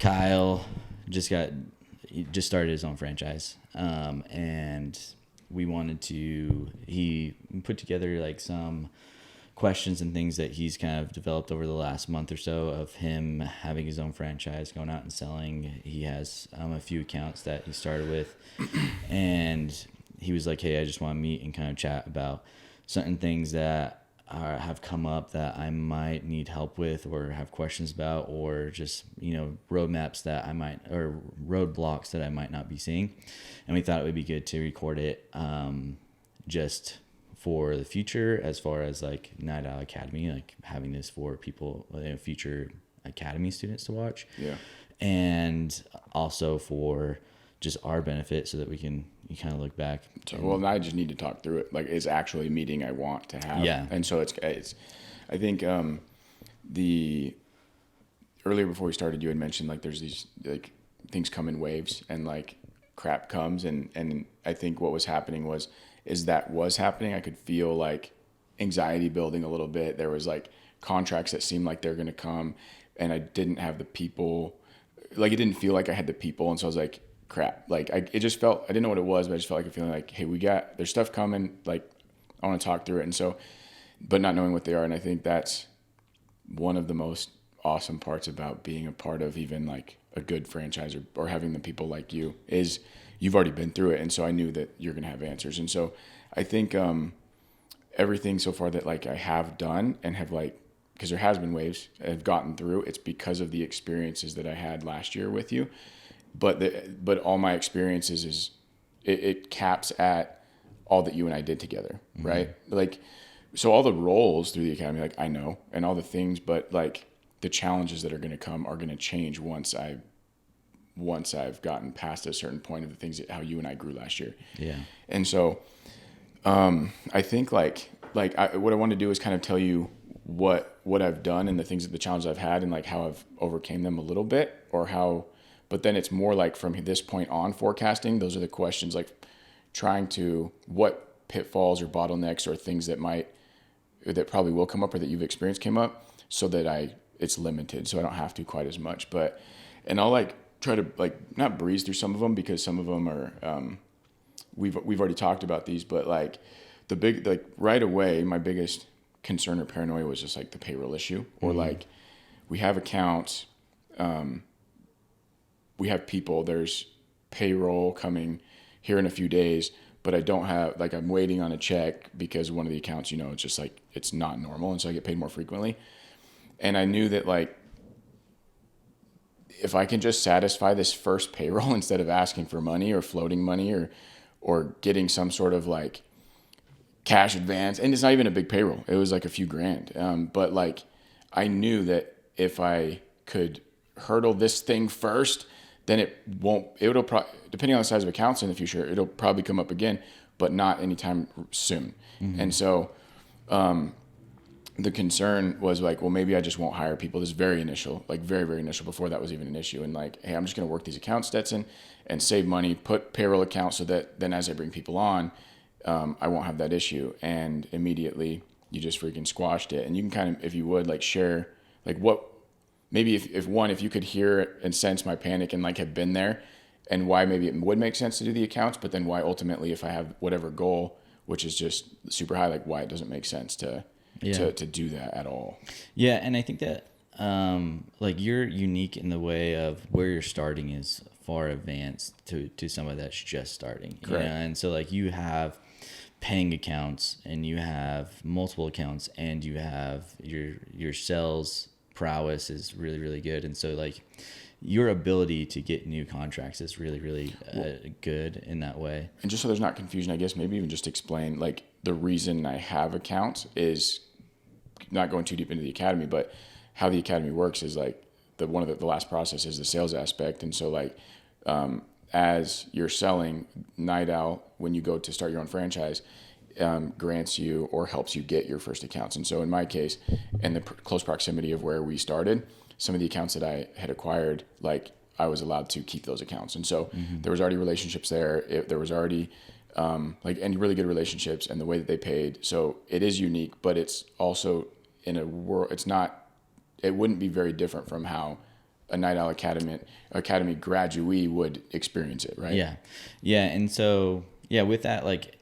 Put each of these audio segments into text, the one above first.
Kyle he just started his own franchise, and he put together like some questions and things that he's kind of developed over the last month or so of him having his own franchise, going out and selling. He has a few accounts that he started with, and he was like, hey, I just want to meet and kind of chat about certain things that have come up that I might need help with or have questions about, or just, roadmaps that or roadblocks that I might not be seeing. And we thought it would be good to record it just for the future, as far as like Night Owl Academy, like having this for people, future Academy students to watch. Yeah. And also for just our benefit, so that we can kind of look back. Well, I just need to talk through it. Like, it's actually a meeting I want to have. Yeah. And so it's I think the earlier before we started, you had mentioned like there's these like things come in waves and like crap comes, and I think what was happening was happening. I could feel like anxiety building a little bit. There was like contracts that seemed like they're going to come, and I didn't have the people. Like, it didn't feel like I had the people, and so I was like, crap. Like, it just felt, I didn't know what it was, but I just felt like a feeling like, hey, there's stuff coming. Like, I want to talk through it. And so, but not knowing what they are. And I think that's one of the most awesome parts about being a part of even like a good franchise, or having the people like you, is you've already been through it. And so I knew that you're going to have answers. And so I think everything so far that like I have done and have like, because there has been waves I've gotten through, it's because of the experiences that I had last year with you. But all my experiences it caps at all that you and I did together, right? Like, so all the roles through the academy, like I know, and all the things, but like the challenges that are going to come are going to change once I've gotten past a certain point of the things how you and I grew last year. Yeah. And so, I think what I want to do is kind of tell you what I've done and the challenges I've had, and like how I've overcame them a little bit, but then it's more like from this point on forecasting. Those are the questions, like trying to, what pitfalls or bottlenecks or things that probably will come up or that you've experienced came up, so that it's limited, so I don't have to quite as much. And I'll like try to like not breeze through some of them, because some of them are, we've already talked about these, but like right away, my biggest concern or paranoia was just like the payroll issue, or like we have accounts, we have people, there's payroll coming here in a few days, but I don't have, like, I'm waiting on a check because one of the accounts, it's just like, it's not normal. And so I get paid more frequently. And I knew that like, if I can just satisfy this first payroll instead of asking for money or floating money or getting some sort of like cash advance, and it's not even a big payroll, it was like a few grand. But like, I knew that if I could hurdle this thing first, then it'll probably, depending on the size of accounts in the future, it'll probably come up again, but not anytime soon. And so, the concern was like, well, maybe I just won't hire people. This is very initial, like very, very initial, before that was even an issue. And like, hey, I'm just going to work these accounts, Stetson, and save money, put payroll accounts, so that then as I bring people on, I won't have that issue. And immediately you just freaking squashed it. And you can kind of, if you would, like, share like what, maybe if you could hear and sense my panic and like have been there, and why maybe it would make sense to do the accounts, but then why ultimately, if I have whatever goal, which is just super high, like why it doesn't make sense to do that at all. Yeah. And I think that like you're unique in the way of where you're starting is far advanced to somebody that's just starting. Correct. And so like you have paying accounts, and you have multiple accounts, and you have your sales prowess is really, really good. And so like your ability to get new contracts is really, really good in that way. And just so there's not confusion, I guess maybe even just explain, like, the reason I have accounts is not going too deep into the academy, but how the academy works is like the last process is the sales aspect. And so like, as you're selling, Night Owl, when you go to start your own franchise, grants you or helps you get your first accounts. And so in my case, in the close proximity of where we started, some of the accounts that I had acquired, like I was allowed to keep those accounts. And so there was already relationships there. There was already and really good relationships, and the way that they paid. So it is unique, but it's also in a world, it wouldn't be very different from how a Night Owl Academy graduate would experience it, right? Yeah. And so, yeah, with that, like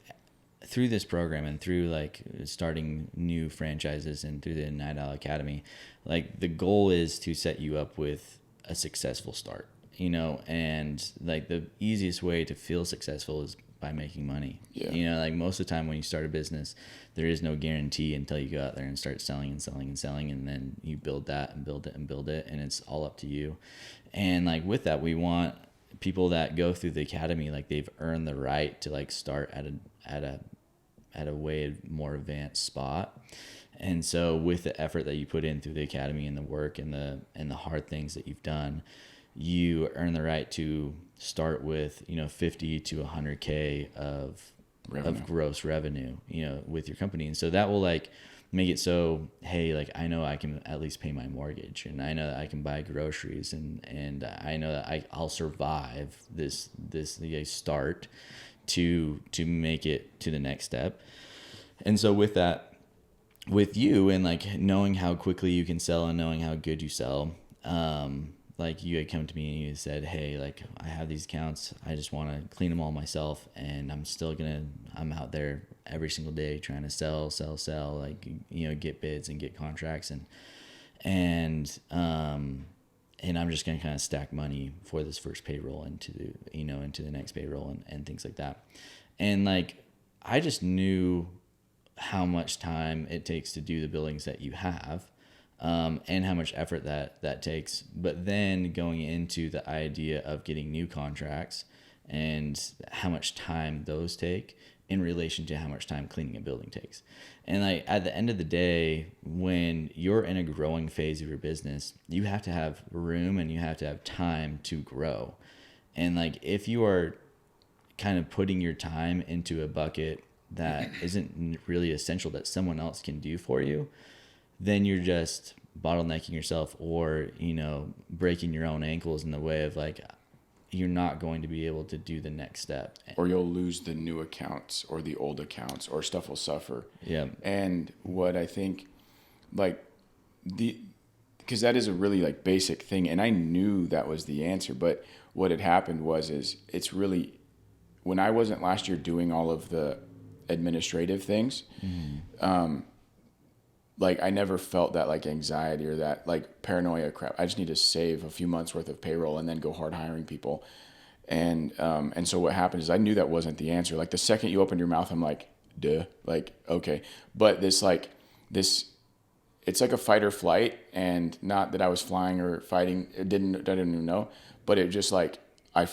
through this program and through like starting new franchises and through the Night Owl Academy, like the goal is to set you up with a successful start, and like the easiest way to feel successful is by making money. Yeah. Like most of the time when you start a business, there is no guarantee until you go out there and start selling and selling and selling, and then you build that and build it and build it, and it's all up to you. And like with that, we want people that go through the academy, like they've earned the right to like start at a way more advanced spot. And so with the effort that you put in through the academy and the work and the hard things that you've done, you earn the right to start with 50 to 100K of gross revenue with your company. And so that will like make it so, hey, like I know I can at least pay my mortgage, and I know that I can buy groceries, and I know that I'll survive this start to make it to the next step. And so with that, with you and like knowing how quickly you can sell and knowing how good you sell, like you had come to me and you said, hey, like I have these accounts, I just want to clean them all myself, and I'm out there every single day trying to sell, like, get bids and get contracts, and I'm just going to kind of stack money for this first payroll into the next payroll and things like that. And like, I just knew how much time it takes to do the billings that you have, and how much effort that takes. But then going into the idea of getting new contracts and how much time those take in relation to how much time cleaning a building takes. And like at the end of the day, when you're in a growing phase of your business, you have to have room and you have to have time to grow. And like if you are kind of putting your time into a bucket that isn't really essential that someone else can do for you, then you're just bottlenecking yourself, or breaking your own ankles in the way of like you're not going to be able to do the next step, or you'll lose the new accounts or the old accounts, or stuff will suffer. Yeah. And what I think, like because that is a really like basic thing, and I knew that was the answer, but what had happened is it's really, when I wasn't last year doing all of the administrative things, like I never felt that like anxiety or that like paranoia crap. I just need to save a few months worth of payroll and then go hard hiring people. And so what happened is I knew that wasn't the answer. Like the second you opened your mouth, I'm like, duh, like, okay. But it's like a fight or flight, and not that I was flying or fighting. I didn't even know, but it just like, I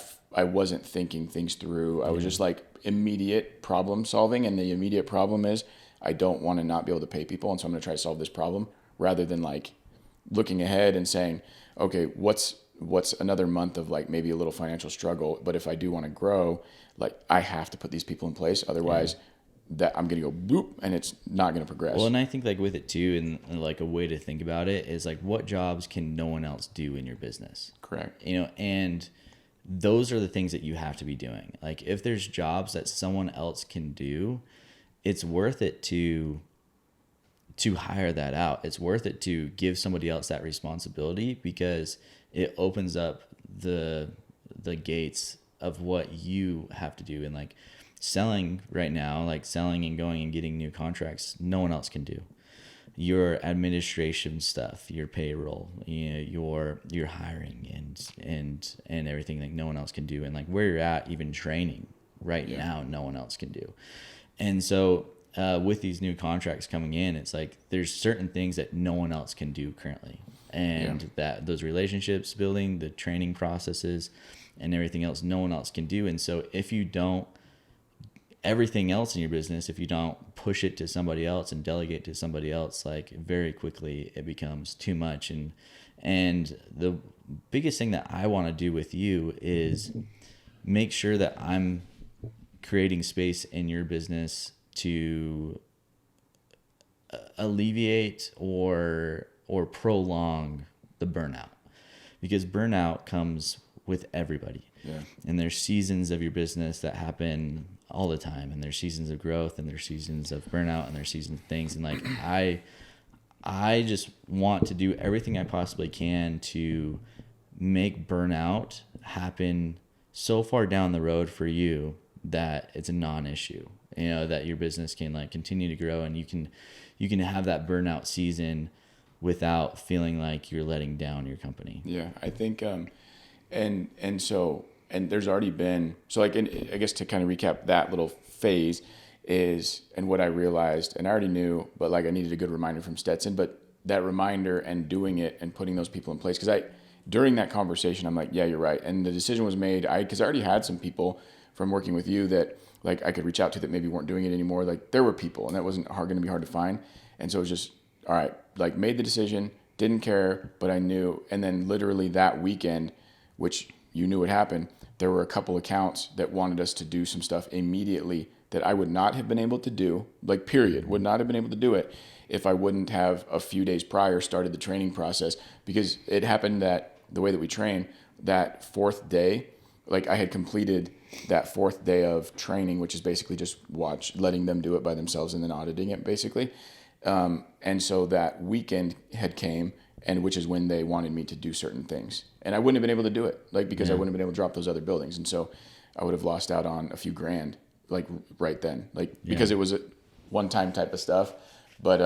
wasn't thinking things through. I was just like immediate problem solving. And the immediate problem is I don't want to not be able to pay people. And so I'm going to try to solve this problem, rather than like looking ahead and saying, okay, what's another month of like maybe a little financial struggle. But if I do want to grow, like I have to put these people in place. Otherwise that I'm going to go boop and it's not going to progress. Well, and I think like with it too, and like a way to think about it is like, what jobs can no one else do in your business? Correct. And those are the things that you have to be doing. Like if there's jobs that someone else can do, it's worth it to hire that out. It's worth it to give somebody else that responsibility, because it opens up the gates of what you have to do. And like selling right now, like selling and going and getting new contracts, no one else can do. Your administration stuff, your payroll, your hiring and everything, like no one else can do. And like where you're at, even training right now, no one else can do. And so with these new contracts coming in, it's like there's certain things that no one else can do currently. And that those relationships building, the training processes and everything else, no one else can do. And so if you don't, everything else in your business, if you don't push it to somebody else and delegate to somebody else, like very quickly it becomes too much. And the biggest thing that I want to do with you is make sure that I'm creating space in your business to alleviate or prolong the burnout, because burnout comes with everybody. And there's seasons of your business that happen all the time, and there's seasons of growth, and there's seasons of burnout, and there's seasons of things. And like I just want to do everything I possibly can to make burnout happen so far down the road for you that it's a non-issue, that your business can like continue to grow, and you can have that burnout season without feeling like you're letting down your company. Yeah, I think, and there's already been, so like, I guess to kind of recap that little phase is, and what I realized, and I already knew, but like I needed a good reminder from Stetson, but that reminder and doing it and putting those people in place. Cause during that conversation, I'm like, yeah, you're right. And the decision was made, cause I already had some people from working with you that like I could reach out to that maybe weren't doing it anymore. Like there were people, and that wasn't going to be hard to find. And so it was just, all right, like made the decision, didn't care, but I knew. And then literally that weekend, which you knew would happen, there were a couple accounts that wanted us to do some stuff immediately that I would not have been able to do, like period, would not have been able to do it if I wouldn't have a few days prior started the training process. Because it happened that the way that we train, that fourth day, like I had completed that fourth day of training, which is basically just letting them do it by themselves and then auditing it basically. And so that weekend had came, and which is when they wanted me to do certain things, and I wouldn't have been able to do it, like, because I wouldn't have been able to drop those other buildings. And so I would have lost out on a few grand, like right then, like, because it was a one-time type of stuff. But,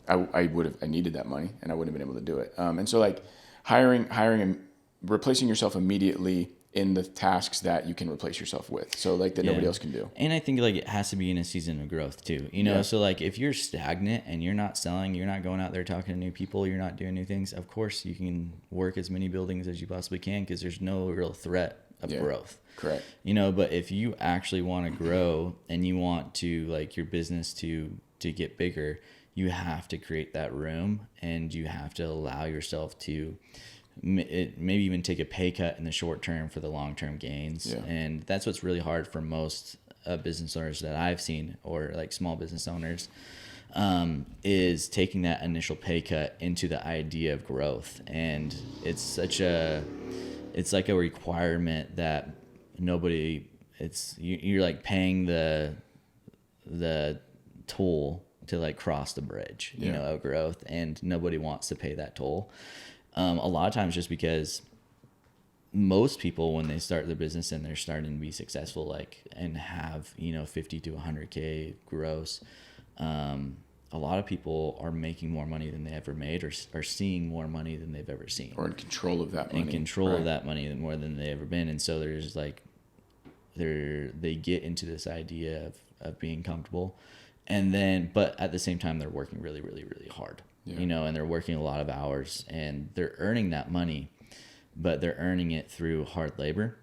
I needed that money, and I wouldn't have been able to do it. And so like hiring and replacing yourself immediately in the tasks that you can replace yourself with. So like that nobody else can do. And I think like it has to be in a season of growth too, So like if you're stagnant and you're not selling, you're not going out there talking to new people, you're not doing new things, of course you can work as many buildings as you possibly can, because there's no real threat of growth. Correct. But if you actually want to grow and you want to like your business to get bigger, you have to create that room, and you have to allow yourself to maybe even take a pay cut in the short term for the long-term gains. And that's what's really hard for most business owners that I've seen, or like small business owners, is taking that initial pay cut into the idea of growth. And it's like a requirement that you're like paying the toll to like cross the bridge, of growth, and nobody wants to pay that toll. A lot of times just because most people, when they start their business and they're starting to be successful, like, and have, 50 to 100K gross, a lot of people are making more money than they ever made, or are seeing more money than they've ever seen. Or in control of that money. Of that money more than they've ever been. And so there's like, they get into this idea of being comfortable, and then, but at the same time, they're working really, really, really hard. And they're working a lot of hours, and they're earning that money, but they're earning it through hard labor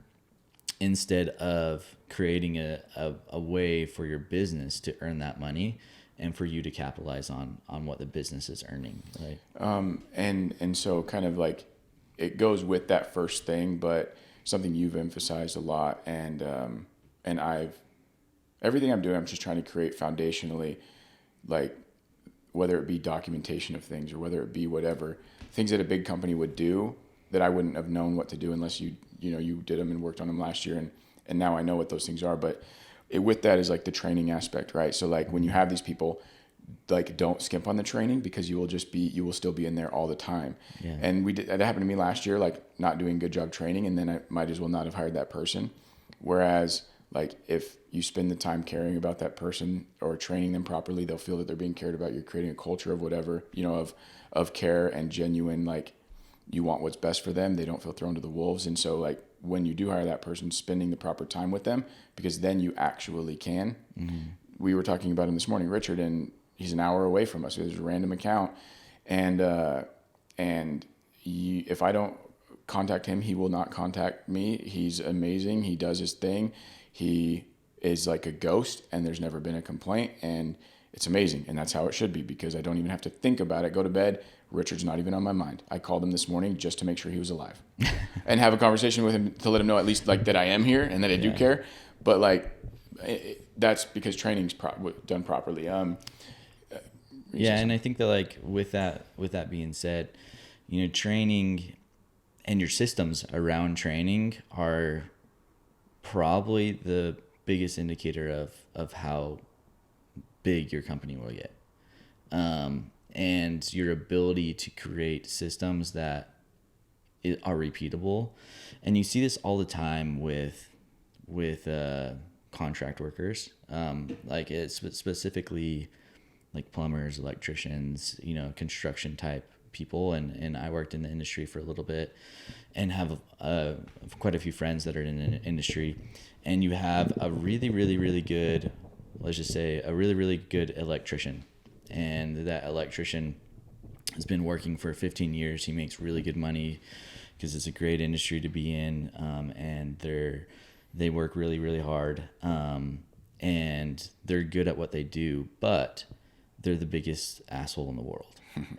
instead of creating a way for your business to earn that money and for you to capitalize on what the business is earning. Right. And so kind of like it goes with that first thing, but something you've emphasized a lot, and everything I'm doing, I'm just trying to create foundationally, like, whether it be documentation of things or whether it be whatever things that a big company would do that I wouldn't have known what to do unless you did them and worked on them last year. And now I know what those things are. But with that is like the training aspect, right? So like when you have these people, like, don't skimp on the training, because you will still be in there all the time. Yeah. And that happened to me last year, like not doing a good job training, and then I might as well not have hired that person. Whereas like if you spend the time caring about that person or training them properly, they'll feel that they're being cared about. You're creating a culture of whatever, of care and genuine, like, you want what's best for them. They don't feel thrown to the wolves. And so like when you do hire that person, spending the proper time with them, because then you actually can. Mm-hmm. We were talking about him this morning, Richard, and he's an hour away from us. There's a random account. If I don't contact him, he will not contact me. He's amazing. He does his thing. He is like a ghost, and there's never been a complaint, and it's amazing. And that's how it should be, because I don't even have to think about it. Go to bed. Richard's not even on my mind. I called him this morning just to make sure he was alive and have a conversation with him to let him know at least like that I am here and that I do care. But like, that's because training's done properly. And I think that like with that being said, training and your systems around training are probably the biggest indicator of how big your company will get. And your ability to create systems that are repeatable. And you see this all the time with contract workers, like it's specifically like plumbers, electricians, construction type people. And I worked in the industry for a little bit and have quite a few friends that are in the industry. And you have a really, really, really good, let's just say a really, really good electrician. And that electrician has been working for 15 years. He makes really good money because it's a great industry to be in. And they work really, really hard. And they're good at what they do, but they're the biggest asshole in the world.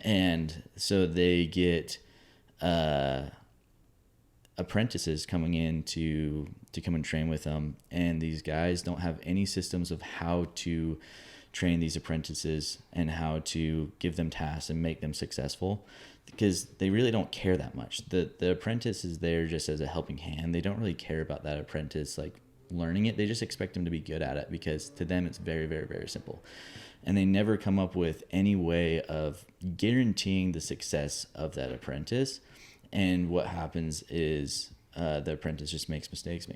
And so they get apprentices coming in to come and train with them. And these guys don't have any systems of how to train these apprentices and how to give them tasks and make them successful, because they really don't care that much. The apprentice is there just as a helping hand. They don't really care about that apprentice like learning it. They just expect them to be good at it, because to them it's very, very, very simple. And they never come up with any way of guaranteeing the success of that apprentice. And what happens is the apprentice just makes mistakes. The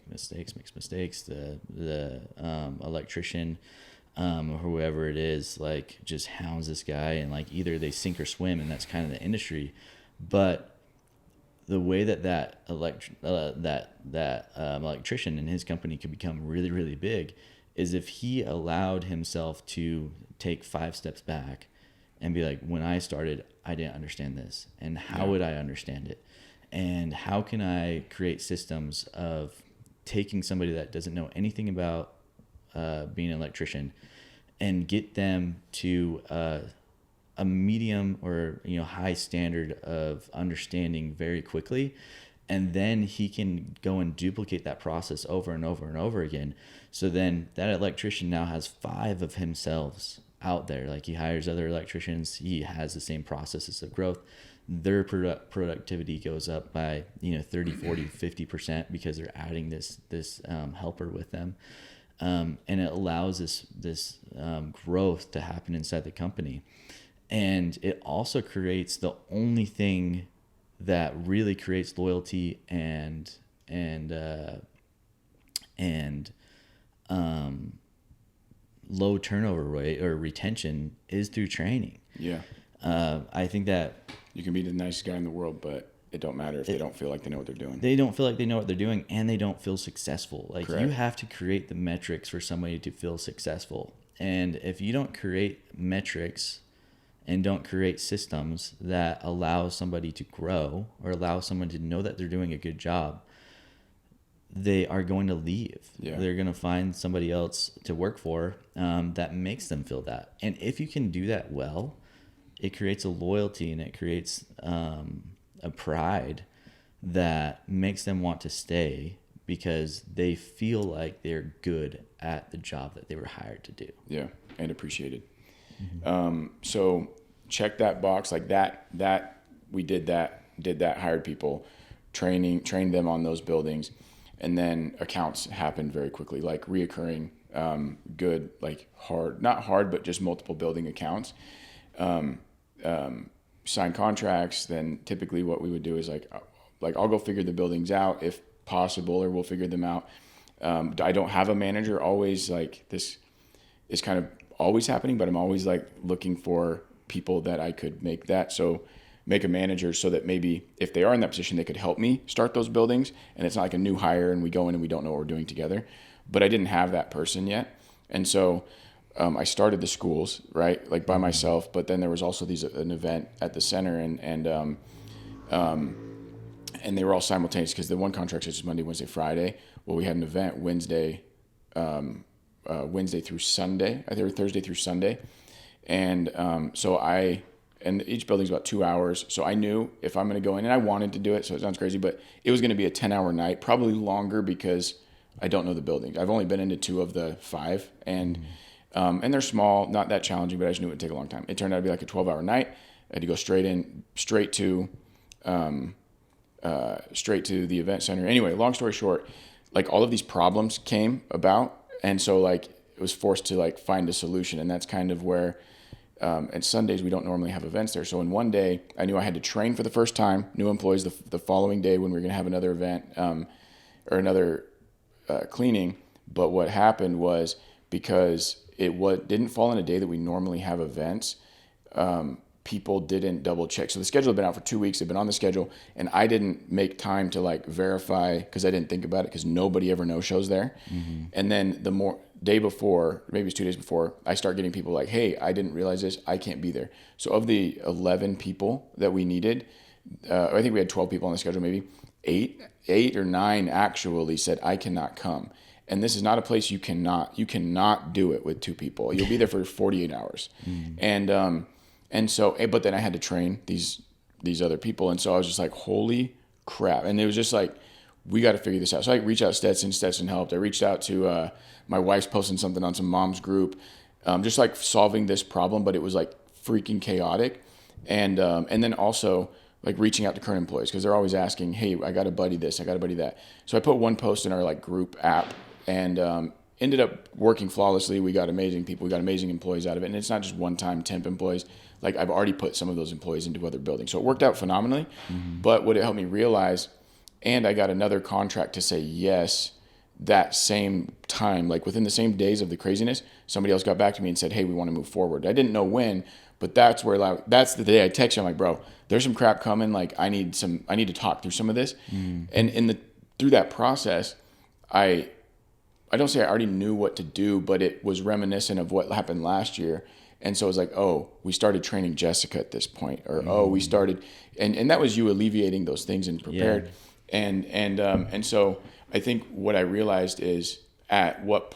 electrician or whoever it is, like, just hounds this guy, and like either they sink or swim, and that's kind of the industry. But the way that electrician and his company could become really, really big is if he allowed himself to take 5 steps back and be like, when I started, I didn't understand this, and how would I understand it, and how can I create systems of taking somebody that doesn't know anything about being an electrician and get them to a medium or high standard of understanding very quickly, and then he can go and duplicate that process over and over and over again. So then that electrician now has 5 of himself out there. Like, he hires other electricians, he has the same processes of growth. Their productivity goes up by 30, 40, 50% because they're adding this helper with them. And it allows this growth to happen inside the company. And it also creates the only thing that really creates loyalty and low turnover rate or retention is through training. Yeah. I think that you can be the nicest guy in the world, but it don't matter if they don't feel like they know what they're doing. They don't feel like they know what they're doing, and they don't feel successful. Like, Correct. You have to create the metrics for somebody to feel successful. And if you don't create metrics and don't create systems that allow somebody to grow or allow someone to know that they're doing a good job, they are going to leave. Yeah. They're going to find somebody else to work for that makes them feel that. And if you can do that well, it creates a loyalty, and it creates a pride that makes them want to stay because they feel like they're good at the job that they were hired to do. Yeah, and appreciated. Mm-hmm. So check that box, like that we did that, hired people, trained them on those buildings, and then accounts happened very quickly, like reoccurring, good, like not hard, but just multiple building accounts. Sign contracts. Then typically what we would do is like I'll go figure the buildings out if possible, or we'll figure them out. I don't have a manager always. Like, this is kind of always happening, but I'm always like looking for people that I could make a manager, so that maybe if they are in that position, they could help me start those buildings. And it's not like a new hire and we go in and we don't know what we're doing together. But I didn't have that person yet. And so I started the schools, right, like by myself. But then there was also an event at the center, and they were all simultaneous, because the one contract is Monday, Wednesday, Friday. Well, we had an event Wednesday through Sunday. I think, or Thursday through Sunday. And and each building's about 2 hours. So I knew if I'm going to go in, and I wanted to do it, so it sounds crazy, but it was going to be a 10-hour night, probably longer, because I don't know the buildings. I've only been into 2 of the 5, and they're small, not that challenging, but I just knew it would take a long time. It turned out to be like a 12-hour night. I had to go straight to the event center. Anyway, long story short, like, all of these problems came about, and so like it was forced to like find a solution, and that's kind of where And Sundays, we don't normally have events there. So in one day, I knew I had to train for the first time, new employees the following day when we were going to have another event or another cleaning. But what happened was, because didn't fall in a day that we normally have events, people didn't double check. So the schedule had been out for 2 weeks. They've been on the schedule, and I didn't make time to like verify because I didn't think about it, because nobody ever no-shows there. Mm-hmm. And then the day before, maybe it's 2 days before, I start getting people like, hey, I didn't realize this. I can't be there. So of the 11 people that we needed, I think we had 12 people on the schedule, maybe eight or nine actually said, I cannot come. And this is not a place you cannot do it with 2 people. You'll be there for 48 hours. Mm-hmm. And so, but then I had to train these other people. And so I was just like, holy crap. And it was just like, we got to figure this out. So I reached out to Stetson helped. I reached out to my wife's posting something on some mom's group, just like solving this problem, but it was like freaking chaotic. And then also like reaching out to current employees, because they're always asking, hey, I got a buddy this, I got a buddy that. So I put one post in our like group app, and ended up working flawlessly. We got amazing people. We got amazing employees out of it. And it's not just one-time temp employees. Like I've already put some of those employees into other buildings. So it worked out phenomenally. Mm-hmm. But what it helped me realize, and I got another contract to say yes that same time, like within the same days of the craziness, somebody else got back to me and said, hey, we want to move forward. I didn't know when, but that's the day I text you. I'm like, bro, there's some crap coming. Like I need to talk through some of this. Mm. And through that process, I don't say I already knew what to do, but it was reminiscent of what happened last year. And so it was like, oh, we started training Jessica at this point, or oh, we started, and that was you alleviating those things and prepared. Yeah. And so I think what I realized is and what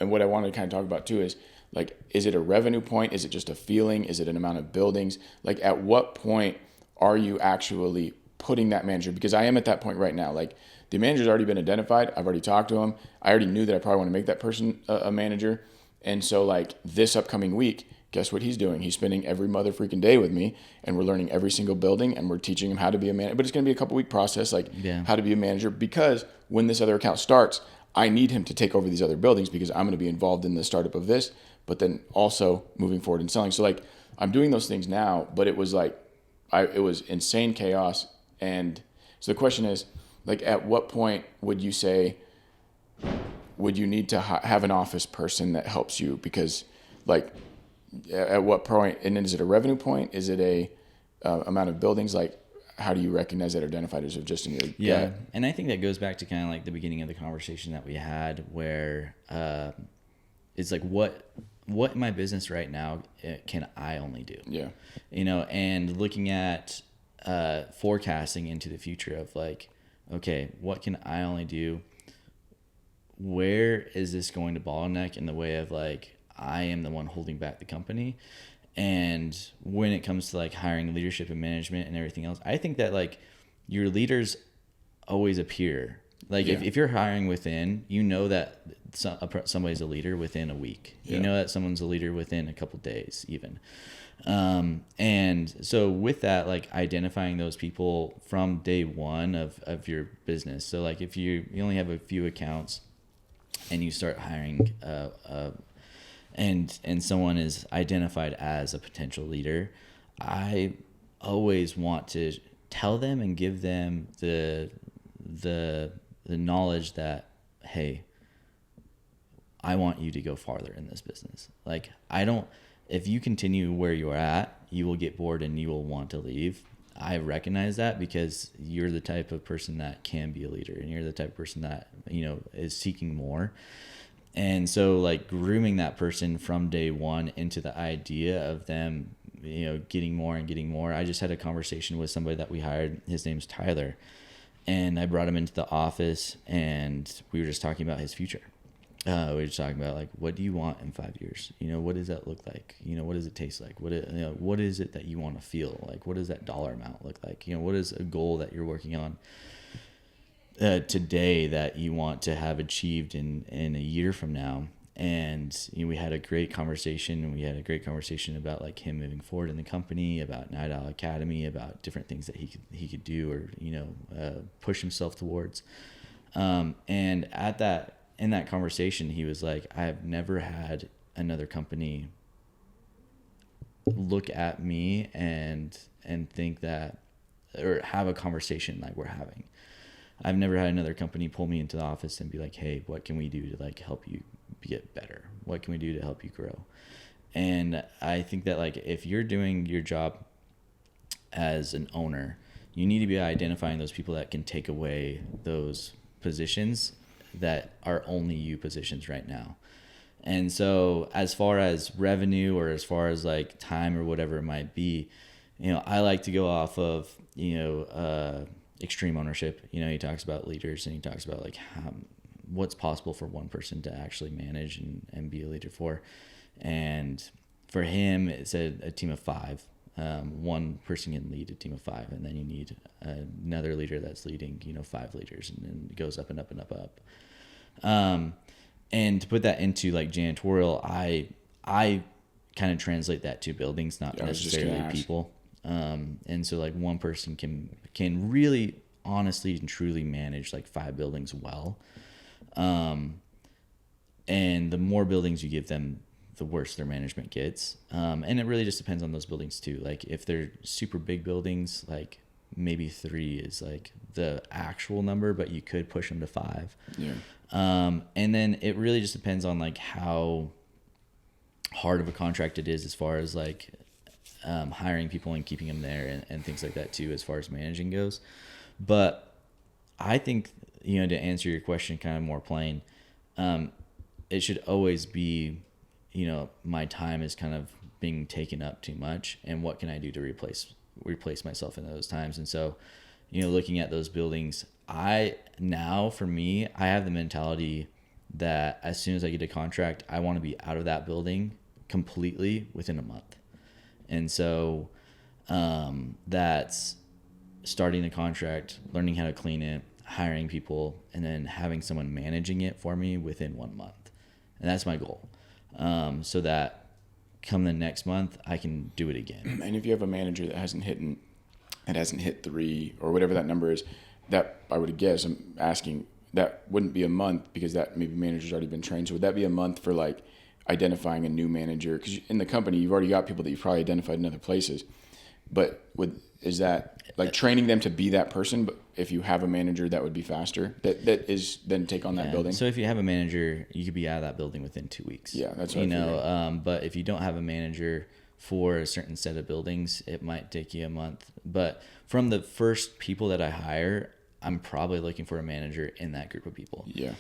I wanted to kind of talk about too is like, is it a revenue point? Is it just a feeling? Is it an amount of buildings? Like at what point are you actually putting that manager? Because I am at that point right now. Like the manager's already been identified. I've already talked to him. I already knew that I probably want to make that person a manager. And so like this upcoming week, guess what he's doing? He's spending every mother freaking day with me, and we're learning every single building, and we're teaching him how to be a manager. But it's going to be a couple week process, like how to be a manager, because when this other account starts, I need him to take over these other buildings, because I'm going to be involved in the startup of this, but then also moving forward and selling. So like I'm doing those things now, but it was like, it was insane chaos. And so the question is, like, at what point would you say, would you need to have an office person that helps you? Because like, at what point, and then is it a revenue point? Is it a amount of buildings? Like, how do you recognize that, identified as just in your gut? And I think that goes back to kind of like the beginning of the conversation that we had, where it's like, what in my business right now can I only do? Yeah, and looking at forecasting into the future of like, okay, what can I only do? Where is this going to bottleneck in the way of like, I am the one holding back the company? And when it comes to like hiring leadership and management and everything else, I think that like your leaders always appear. Like if you're hiring within, that somebody's a leader within a week. Yeah. You know that someone's a leader within a couple days even. And so with that, like identifying those people from day one of your business. So like if you only have a few accounts and you start hiring and someone is identified as a potential leader, I always want to tell them and give them the knowledge that, hey, I want you to go farther in this business. Like if you continue where you're at, you will get bored and you will want to leave. I recognize that, because you're the type of person that can be a leader, and you're the type of person that, is seeking more. And so like grooming that person from day one into the idea of them, getting more and getting more. I just had a conversation with somebody that we hired. His name's Tyler. And I brought him into the office, and we were just talking about his future. We were just talking about like, what do you want in 5 years? What does that look like? What does it taste like? What is it that you want to feel like? What does that dollar amount look like? What is a goal that you're working on today that you want to have achieved in a year from now? And we had a great conversation, and we had a great conversation about like him moving forward in the company, about Night Owl Academy, about different things that he could do or push himself towards. And in that conversation, he was like, I have never had another company look at me and think that, or have a conversation like we're having. I've never had another company pull me into the office and be like, hey, what can we do to like help you get better? What can we do to help you grow? And I think that like if you're doing your job as an owner, you need to be identifying those people that can take away those positions that are only you positions right now. And so as far as revenue or as far as like time or whatever it might be, I like to go off of, extreme ownership. He talks about leaders, and he talks about like what's possible for one person to actually manage and be a leader for. And for him, it's a team of 5. One person can lead a team of 5, and then you need another leader that's leading, 5 leaders, and then it goes up and up and up and up. And to put that into like janitorial, I kind of translate that to buildings, not necessarily people. And so like one person can really honestly and truly manage like 5 buildings well. And the more buildings you give them, the worse their management gets. And it really just depends on those buildings too. Like if they're super big buildings, like maybe 3 is like the actual number, but you could push them to 5. Yeah. And then it really just depends on like how hard of a contract it is as far as like hiring people and keeping them there and things like that too, as far as managing goes. But I think, to answer your question kind of more plain, it should always be, my time is kind of being taken up too much, and what can I do to replace myself in those times? And so, looking at those buildings, for me, I have the mentality that as soon as I get a contract, I want to be out of that building completely within a month. And so that's starting the contract, learning how to clean it, hiring people, and then having someone managing it for me within 1 month. And that's my goal. So that come the next month, I can do it again. And if you have a manager that hasn't hit 3 or whatever that number is, that I would guess, I'm asking, that wouldn't be a month because that maybe manager's already been trained. So would that be a month for like identifying a new manager? Because in the company, you've already got people that you've probably identified in other places. But is that like training them to be that person? But if you have a manager, that would be faster. That is then take on that building. So if you have a manager, you could be out of that building within 2 weeks. Yeah, that's what I figured. But if you don't have a manager for a certain set of buildings, it might take you a month. But from the first people that I hire, I'm probably looking for a manager in that group of people. Yeah.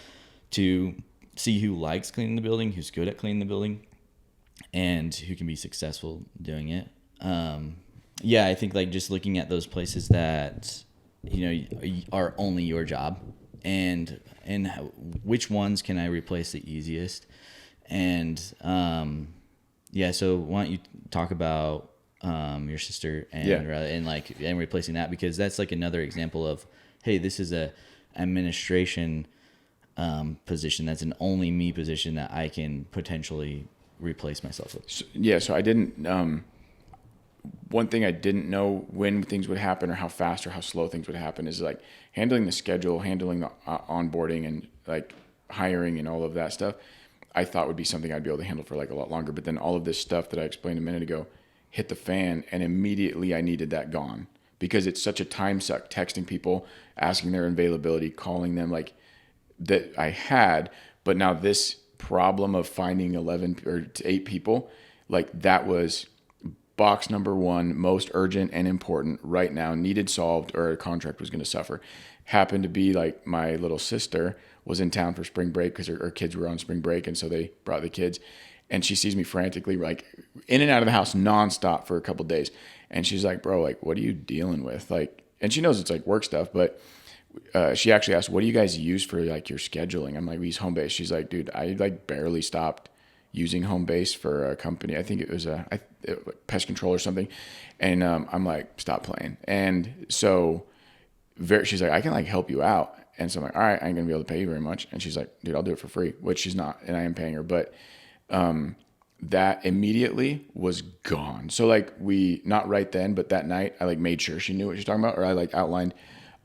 To see who likes cleaning the building, who's good at cleaning the building, and who can be successful doing it. I think like just looking at those places that, are only your job, and which ones can I replace the easiest. And, so why don't you talk about, your sister and replacing that, because that's like another example of, hey, this is a administration position. That's an only me position that I can potentially replace myself with. So I didn't, one thing I didn't know when things would happen or how fast or how slow things would happen is like handling the schedule, handling the onboarding and like hiring and all of that stuff. I thought would be something I'd be able to handle for like a lot longer. But then all of this stuff that I explained a minute ago hit the fan, and immediately I needed that gone, because it's such a time suck texting people, asking their availability, calling them, like that I had. But now this problem of finding 11 or 8 people, like that was box number 1, most urgent and important right now, needed solved, or a contract was going to suffer. Happened to be like my little sister was in town for spring break because her kids were on spring break, and so they brought the kids, and she sees me frantically like in and out of the house nonstop for a couple of days, and she's like, bro, like what are you dealing with? Like, and she knows it's like work stuff, but she actually asked, what do you guys use for like your scheduling? I'm like, we use Homebase. She's like, dude, I like barely stopped using Homebase for a company. I think it was pest control or something. And I'm like, stop playing. And so she's like, I can like help you out. And so I'm like, all right, I ain't gonna be able to pay you very much. And she's like, dude, I'll do it for free, which she's not, and I am paying her. But that immediately was gone. So like not right then, but that night I like made sure she knew what she's talking about, or I like outlined,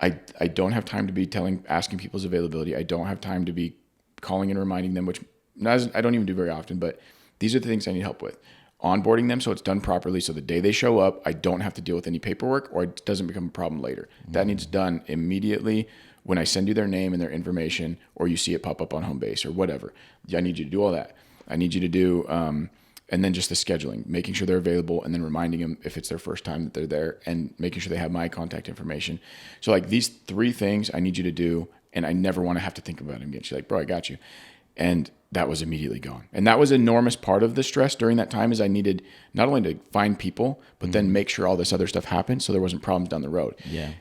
I don't have time to be asking people's availability. I don't have time to be calling and reminding them, which I don't even do very often, but these are the things I need help with. onboarding them so it's done properly. So the day they show up, I don't have to deal with any paperwork, or it doesn't become a problem later. That needs done immediately when I send you their name and their information, or you see it pop up on home base or whatever. I need you to do all that. I need you to do, and then just the scheduling, making sure they're available, and then reminding them if it's their first time that they're there, and making sure they have my contact information. So like these 3 things I need you to do, and I never want to have to think about it again. She's like, bro, I got you. And that was immediately gone. And that was an enormous part of the stress during that time, is I needed not only to find people, but then make sure all this other stuff happened so there wasn't problems down the road. Yeah.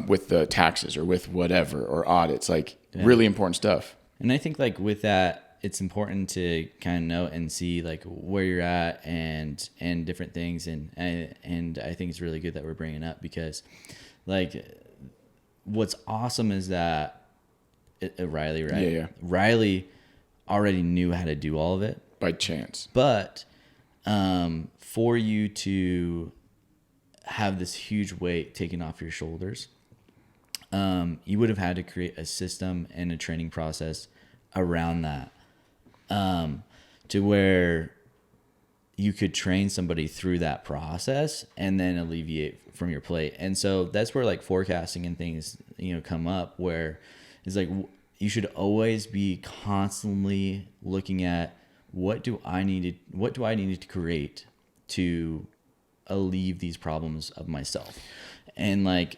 With the taxes or with whatever, or audits, like really important stuff. And I think like with that, it's important to kind of know and see like where you're at and different things. And I think it's really good that we're bringing up, because like what's awesome is that Riley, right? Yeah. Riley already knew how to do all of it By chance. but for you to have this huge weight taken off your shoulders, you would have had to create a system and a training process around that, to where you could train somebody through that process and then alleviate from your plate. And so that's where like forecasting and things, come up, where it's like you should always be constantly looking at what do I need to create to alleviate these problems of myself. And like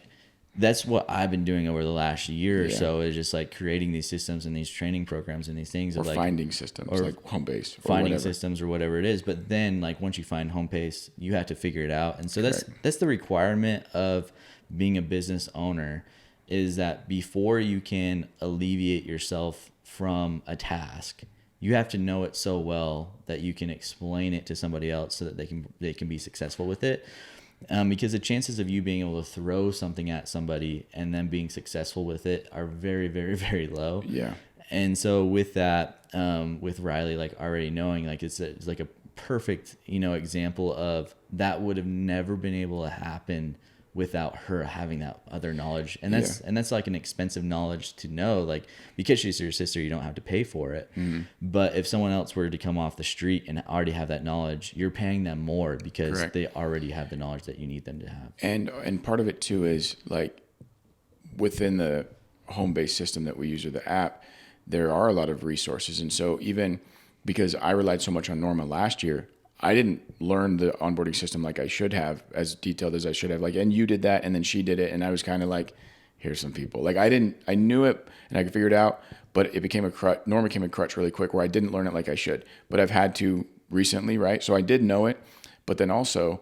that's what I've been doing over the last year or so, is just like creating these systems and these training programs and these things, or of like finding systems, or like home base, or finding whatever. systems or whatever it is. But then like once you find home base, you have to figure it out. And so that's the requirement of being a business owner, is that before you can alleviate yourself from a task, you have to know it so well that you can explain it to somebody else so that they can be successful with it. Because the chances of you being able to throw something at somebody and then being successful with it are very, very, very low. Yeah. And so with that, with Riley, like already knowing, like it's like a perfect, example of that would have never been able to happen without her having that other knowledge. And that's like an expensive knowledge to know, like, because she's your sister, you don't have to pay for it. Mm-hmm. But if someone else were to come off the street and already have that knowledge, you're paying them more because they already have the knowledge that you need them to have. And part of it too is like within the home-based system that we use, or the app, there are a lot of resources. And so even because I relied so much on Norma last year, I didn't learn the onboarding system like I should have, as detailed as I should have. Like, and you did that, and then she did it, and I was kind of like, here's some people. Like I knew it and I could figure it out, but it became a crutch. Norma became a crutch really quick, where I didn't learn it like I should. But I've had to recently, right? So I did know it, but then also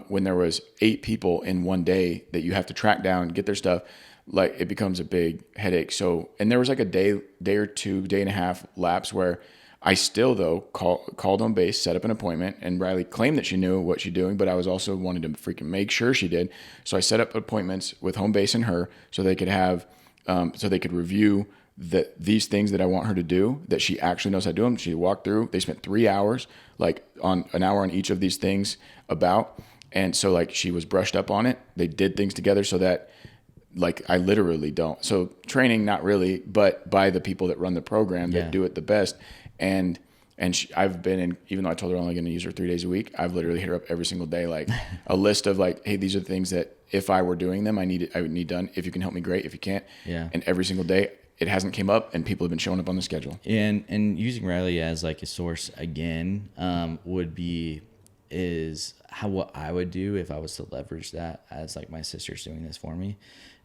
when there was 8 people in one day that you have to track down, get their stuff, like it becomes a big headache. So, and there was like a day or two, day and a half lapse where I still, though, called on base, set up an appointment, and Riley claimed that she knew what she's doing, but I was also wanted to freaking make sure she did. So I set up appointments with home base and her, so they could have, so they could review these things that I want her to do, that she actually knows how to do them. She walked through. They spent 3 hours, like on an hour on each of these things about, and so like she was brushed up on it. They did things together so that, like, I literally don't. So training, not really, but by the people that run the program that do it the best. And I've been in, even though I told her I'm only going to use her 3 days a week, I've literally hit her up every single day, like a list of like, hey, these are the things that if I were doing them, I would need done. If you can help me, great. If you can't, and every single day it hasn't came up, and people have been showing up on the schedule. And using Riley as like a source again, is how, what I would do if I was to leverage that as like my sister's doing this for me,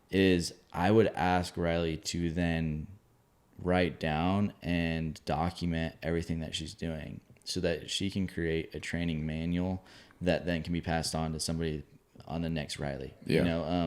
is I would ask Riley to then write down and document everything that she's doing so that she can create a training manual that then can be passed on to somebody on the next Riley,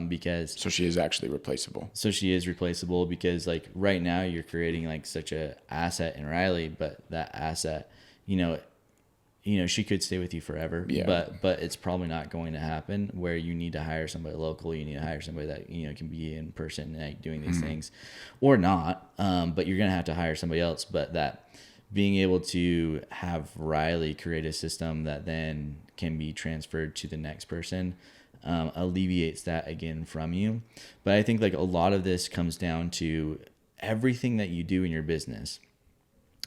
because so she is actually replaceable. So she is replaceable, because like right now you're creating like such a asset in Riley, but that asset, she could stay with you forever, but it's probably not going to happen, where you need to hire somebody local. You need to hire somebody that, can be in person, like doing these things, or not. But you're going to have to hire somebody else. But that being able to have Riley create a system that then can be transferred to the next person, alleviates that again from you. But I think like a lot of this comes down to everything that you do in your business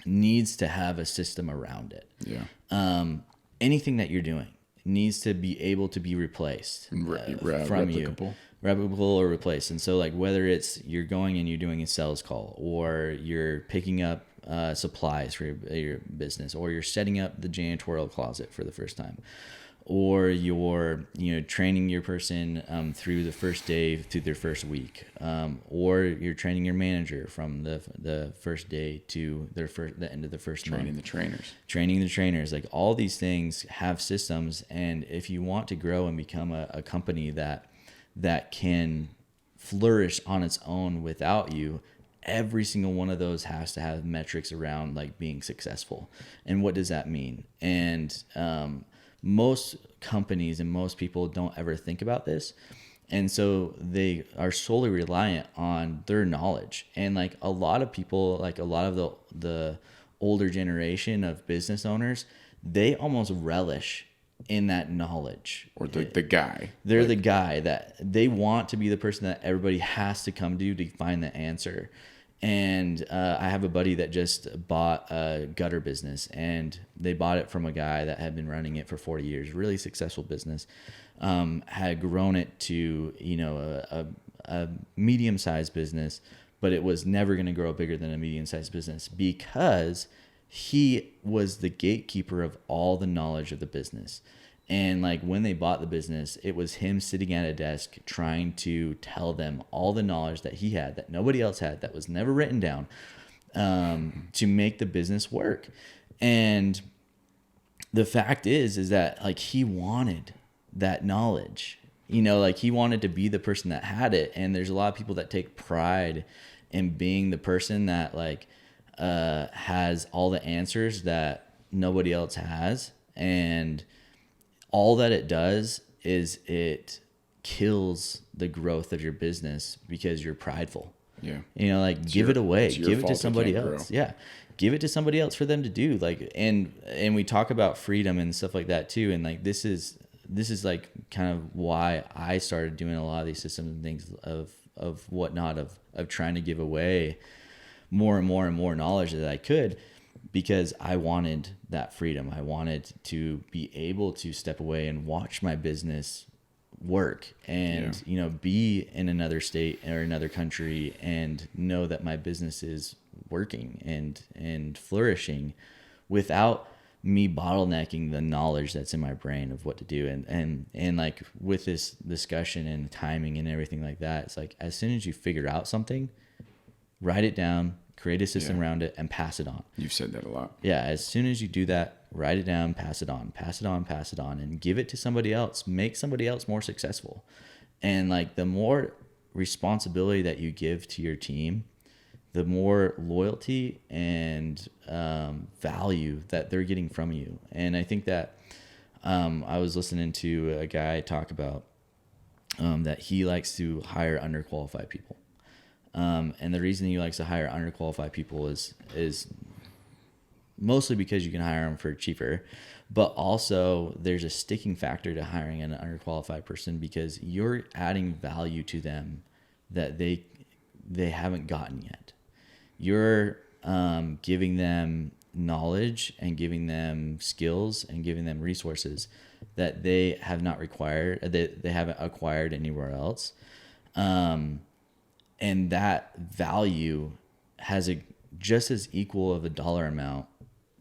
needs to have a system around it. anything that you're doing needs to be able to be replaced from replicable. you, replicable or replaced. And so like whether it's you're going and you're doing a sales call, or you're picking up supplies for your business, or you're setting up the janitorial closet for the first time, or you're training your person through the first day through their first week, or you're training your manager from the first day to the end of the first month. Training the trainers, like all these things have systems. And if you want to grow and become a company that can flourish on its own without you, every single one of those has to have metrics around like being successful. And what does that mean? And most companies and most people don't ever think about this. And so they are solely reliant on their knowledge. And like a lot of people, like a lot of the older generation of business owners, they almost relish in that knowledge. Or the guy. They're the guy that they want to be the person that everybody has to come to find the answer. And I have a buddy that just bought a gutter business, and they bought it from a guy that had been running it for 40 years, really successful business, had grown it to, a medium-sized business, but it was never going to grow bigger than a medium-sized business because he was the gatekeeper of all the knowledge of the business. And like when they bought the business, it was him sitting at a desk trying to tell them all the knowledge that he had, that nobody else had, that was never written down, to make the business work. And the fact is that like he wanted that knowledge, like he wanted to be the person that had it. And there's a lot of people that take pride in being the person that like has all the answers that nobody else has. And all that it does is it kills the growth of your business because you're prideful. Yeah. Give it away, give it to somebody else. Yeah. Give it to somebody else for them to do. Like, and we talk about freedom and stuff like that too. And like, this is like kind of why I started doing a lot of these systems and things of whatnot, of trying to give away more and more and more knowledge that I could, because I wanted that freedom. I wanted to be able to step away and watch my business work and, be in another state or another country and know that my business is working and flourishing without me bottlenecking the knowledge that's in my brain of what to do. And like with this discussion and timing and everything like that, it's like, as soon as you figure out something, write it down, create a system around it, and pass it on. You've said that a lot. Yeah. As soon as you do that, write it down, pass it on, and give it to somebody else. Make somebody else more successful. And like the more responsibility that you give to your team, the more loyalty and value that they're getting from you. And I think that I was listening to a guy talk about that he likes to hire underqualified people. And the reason he likes to hire underqualified people is mostly because you can hire them for cheaper, but also there's a sticking factor to hiring an underqualified person because you're adding value to them that they haven't gotten yet. You're giving them knowledge and giving them skills and giving them resources that they have not required, that they haven't acquired anywhere else. And that value has a just as equal of a dollar amount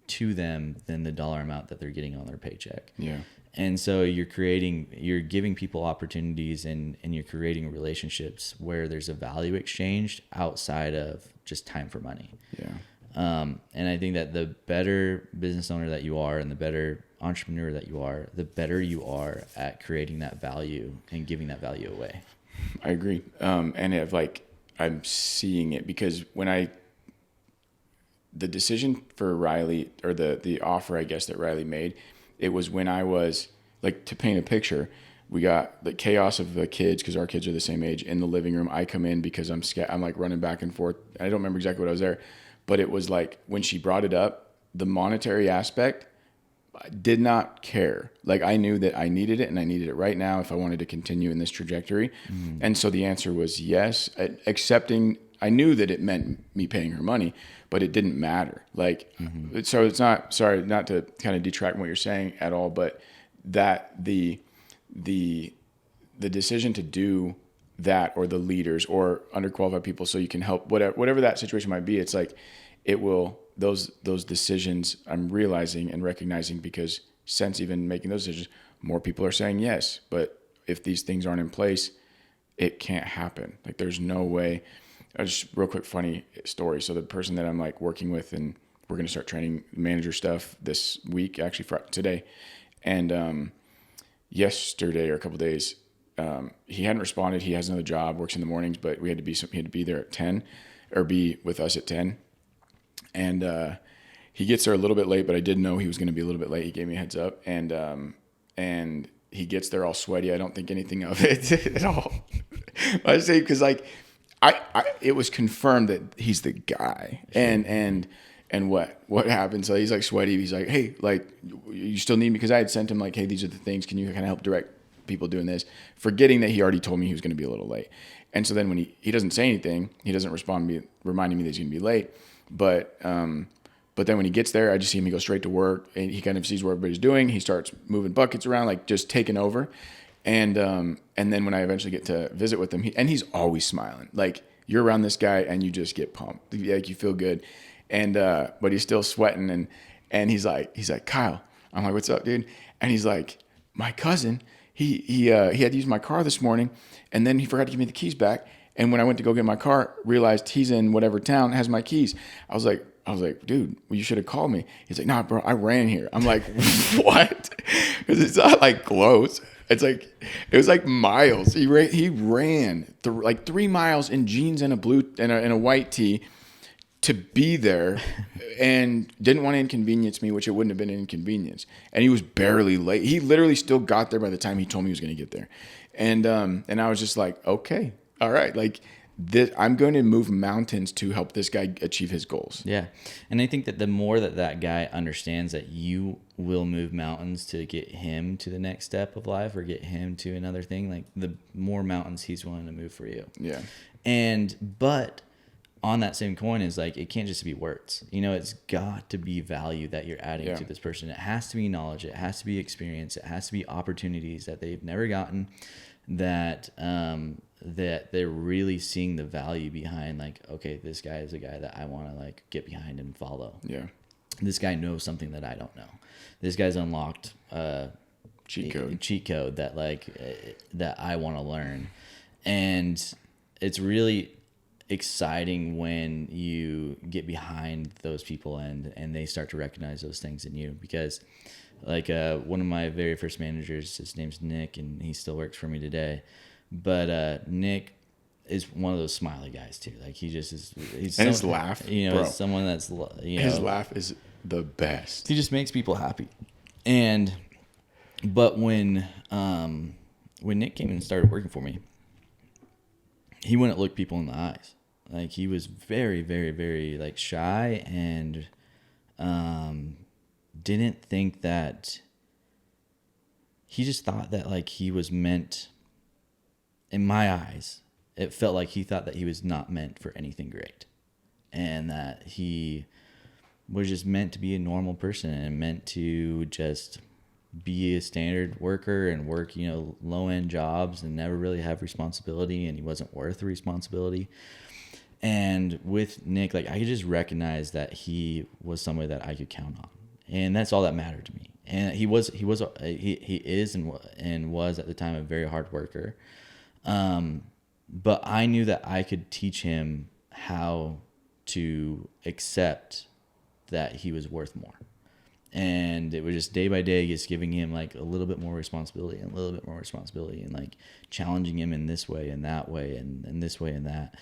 to them than the dollar amount that they're getting on their paycheck. Yeah. And so you're giving people opportunities and you're creating relationships where there's a value exchange outside of just time for money. Yeah. And I think that the better business owner that you are and the better entrepreneur that you are, the better you are at creating that value and giving that value away. I agree. I'm seeing it because the decision for Riley, or the offer, I guess, that Riley made, it was when I was like, to paint a picture, we got the chaos of the kids, because our kids are the same age, in the living room. I come in because I'm like running back and forth. I don't remember exactly what I was there, but it was like when she brought it up, the monetary aspect, I did not care. Like, I knew that I needed it and I needed it right now if I wanted to continue in this trajectory. Mm-hmm. And so the answer was yes, accepting I knew that it meant me paying her money, but it didn't matter. Like, so it's not, sorry, not to kind of detract from what you're saying at all, but that the decision to do that, or the leaders or underqualified people, so you can help whatever that situation might be, it's like, it will, those decisions I'm realizing and recognizing, because since even making those decisions, more people are saying yes. But if these things aren't in place, it can't happen. Like, there's no way. Just real quick, funny story. So the person that I'm like working with, and we're going to start training manager stuff this week, actually today. And yesterday, or a couple days, he hadn't responded. He has another job, works in the mornings, but he had to be there at 10, or be with us at 10. And he gets there a little bit late, but I did know he was going to be a little bit late. He gave me a heads up, and he gets there all sweaty. I don't think anything of it at all. I say, because like it was confirmed that he's the guy. Sure. And what happened? So he's like sweaty. He's like, hey, like, you still need me? Because I had sent him like, hey, these are the things. Can you kind of help direct people doing this? Forgetting that he already told me he was going to be a little late. And so then when he doesn't say anything, he doesn't respond to me, reminding me that he's going to be late. But then when he gets there, I just see him. He goes straight to work, and he kind of sees what everybody's doing. He starts moving buckets around, like just taking over. And then when I eventually get to visit with him, he's always smiling. Like, you're around this guy and you just get pumped. Like, you feel good. And but he's still sweating, and he's like, Kyle. I'm like, what's up, dude? And he's like, my cousin, he had to use my car this morning, and then he forgot to give me the keys back. And when I went to go get my car, realized he's in whatever town, has my keys. I was like, dude, well, you should have called me. He's like, nah, bro, I ran here. I'm like, what? Because it's not like close. It's like, it was like miles. He ran like 3 miles in jeans and a white tee to be there, and didn't want to inconvenience me, which it wouldn't have been an inconvenience. And he was barely late. He literally still got there by the time he told me he was going to get there. And I was just like, okay, all right. Like, this, I'm going to move mountains to help this guy achieve his goals. Yeah. And I think that the more that guy understands that you will move mountains to get him to the next step of life, or get him to another thing, like, the more mountains he's willing to move for you. Yeah. But on that same coin is like, it can't just be words. It's got to be value that you're adding to this person. It has to be knowledge. It has to be experience. It has to be opportunities that they've never gotten, that they're really seeing the value behind. Like, okay, this guy is a guy that I want to like get behind and follow. Yeah. This guy knows something that I don't know. This guy's unlocked cheat code that like that I want to learn. And it's really exciting when you get behind those people and they start to recognize those things in you. Because like one of my very first managers, his name's Nick, and he still works for me today. But Nick is one of those smiley guys too. Like, he just is. And his laugh, bro. He's someone that's his laugh is the best. He just makes people happy. But when Nick came and started working for me, he wouldn't look people in the eyes. Like, he was very, very, very like shy, and didn't think that. He just thought that like he was meant. In my eyes, it felt like he thought that he was not meant for anything great, and that he was just meant to be a normal person and meant to just be a standard worker and work, low end jobs and never really have responsibility, and he wasn't worth the responsibility. And with Nick, like, I could just recognize that he was somebody that I could count on, and that's all that mattered to me. And he is and was at the time a very hard worker. But I knew that I could teach him how to accept that he was worth more. And it was just day by day, just giving him like a little bit more responsibility and a little bit more responsibility, and like challenging him in this way and that way and this way and that.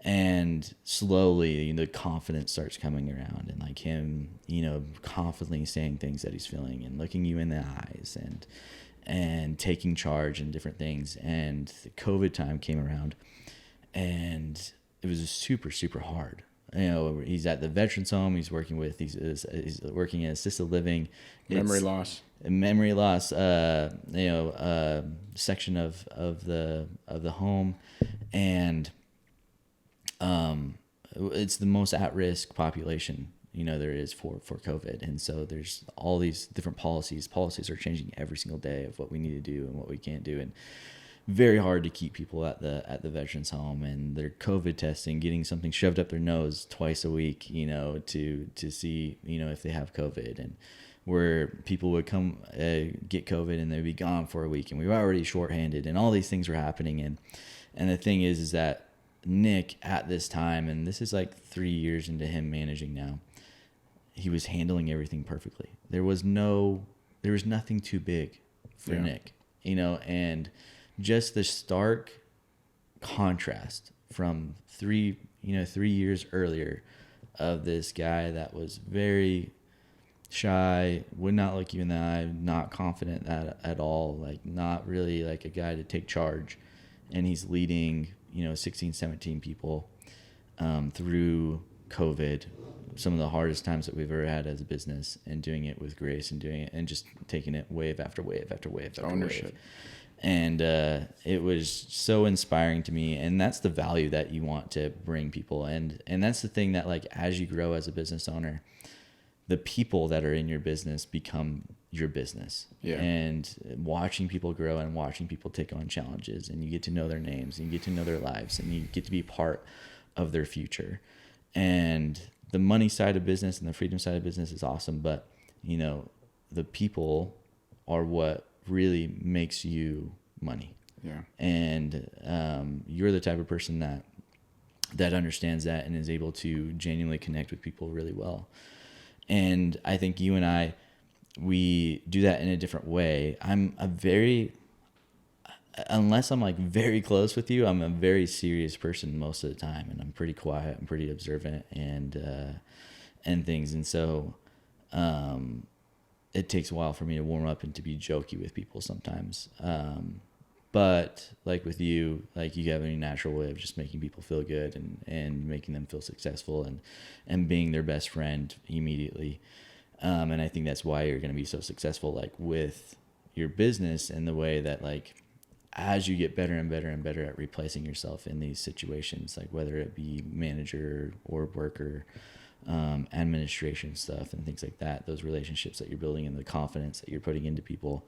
And slowly, the confidence starts coming around, and like him, confidently saying things that he's feeling and looking you in the eyes and taking charge and different things. And the COVID time came around, and it was super, super hard. He's at the veterans home. He's working with, he's working in assisted living. Memory loss, section of the home. And it's the most at-risk population, there is for COVID. And so there's all these different policies. Policies are changing every single day of what we need to do and what we can't do. And very hard to keep people at the veterans home, and they're COVID testing, getting something shoved up their nose twice a week, to see, if they have COVID, and where people would come get COVID and they'd be gone for a week, and we were already shorthanded, and all these things were happening. And the thing is that Nick at this time, and this is like 3 years into him managing now, he was handling everything perfectly. There was nothing too big for Nick, and just the stark contrast from 3 years earlier of this guy that was very shy, would not look you in the eye, not confident at all, like not really like a guy to take charge. And he's leading, 16, 17 people through COVID, some of the hardest times that we've ever had as a business, and doing it with grace and doing it and just taking it wave after wave after wave after ownership. Wave. And it was so inspiring to me. And that's the value that you want to bring people. And that's the thing that, like, as you grow as a business owner, the people that are in your business become your business. Yeah. And watching people grow and watching people take on challenges, and you get to know their names and you get to know their lives and you get to be part of their future. And the money side of business and the freedom side of business is awesome. But, the people are what really makes you money. Yeah. And you're the type of person that understands that and is able to genuinely connect with people really well. And I think you and we do that in a different way. Unless I'm like very close with you, I'm a very serious person most of the time, and I'm pretty quiet, I'm pretty observant and things. And so, it takes a while for me to warm up and to be jokey with people sometimes. But like with you, like you have a natural way of just making people feel good and making them feel successful and being their best friend immediately. And I think that's why you're going to be so successful, like with your business, and the way that, like, as you get better and better and better at replacing yourself in these situations, like whether it be manager or worker, administration stuff and things like that, those relationships that you're building and the confidence that you're putting into people